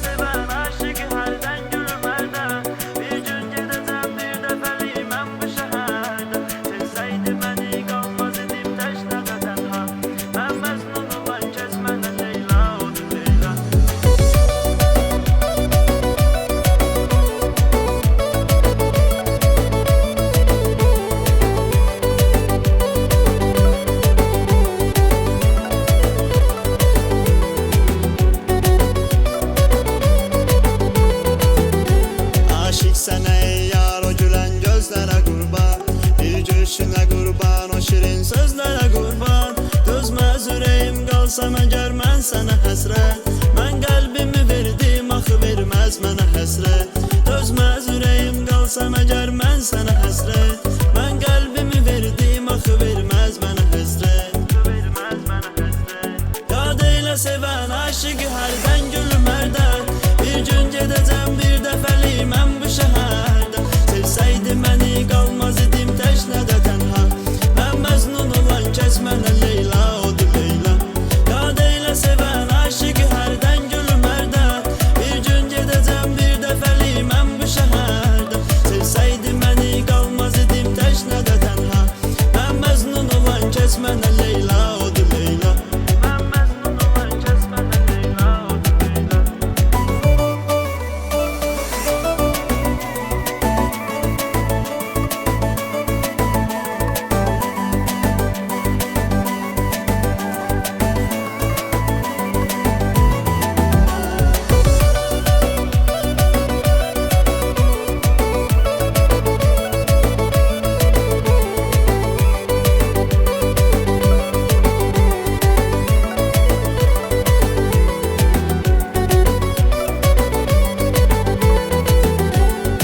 seven aşık herden gülmerde. Bir gün gedəcəm bir dəfəlik mən bu şəhərdə. Sevsəydi məni qalmaz idim təşnədə tənha. Mən Məcnun olan keçmənə Leyla odur Leyla. Aşık sənə ey yar, o gülən gözlərə qurban, bir gülüşünə qurban, o şirin sözlərə qurban. Dözməz ürəyim qalsam əgər mən sənə həsrət, mən qəlbimi verdim axı verməz mənə həsrət. Dözməz ürəyim qalsam əgər mən sənə həsrət, mən qəlbimi verdim axı verməz mənə həsrət. Yad eylə sevən aşık hərdən gülmərdə. Bir gün gedəcəm bir dəfəlik mən bu şəhərdə. Sevsəydi məni qalmaz idim təşnədə tənha. Mən Məcnun olan keçmənə Leyla odur Leyla. Yad eylə sevən aşık hərdən gülmərdə. Bir gün gedəcəm bir dəfəlik mən bu şəhərdə. Sevsəydi məni qalmaz idim təşnədə tənha. Mən Məcnun olan keçmənə Leyla odur Leyla. Mən Məcnun olan keçmənə Leyla odur Leyla.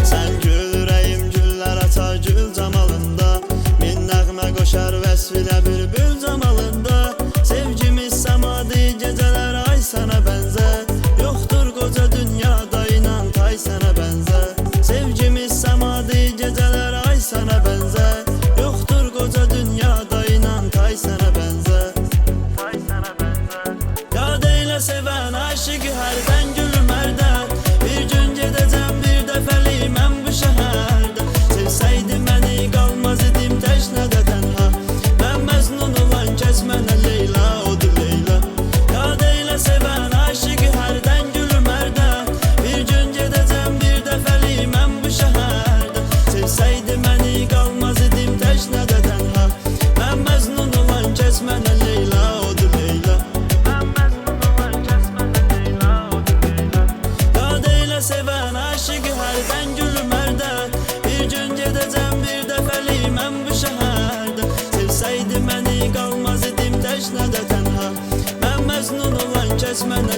Sən gül ürəyim güllər açar gül camalında, min nəğmə qoşar vəsfilə bülbül camalında. Sevgimiz səmadi gecələr ay sənə bənzər, yoxdur qoca dünyada inan tay sənə bənzər. Sevgimiz səmadi gecələr ay sənə bənzər, yoxdur qoca dünyada inan tay sənə bənzər. Tay sənə bənzər. Yad eylə sevən aşık hərdən gülmərdə. Bir gün gedəcəm bir dəfəlik mən bu şəhərdə. Sevsəydi məni qalmaz idim təşnədə tənha. Mən Məcnun olan keçmənə Leyla odur Leyla. Yad eylə sevən aşık hərdən gülmərdə. Bir gün gedəcəm bir dəfəlik mən bu şəhərdə. Sevsəydi məni qalmaz idim təşnədə tənha. Mən Məcnun olan keçmənə Leyla odur Leyla. Mən Məcnun olan keçmənə Leyla odur Leyla. Yad eylə sevən aşık hərdən gülmərdə. Bir gün gedəcəm bir dəfəlik mən bu şəhərdə. Sevsəydi məni qalmaz idim təşnədə tənha. Mən Məcnun olan keçmənə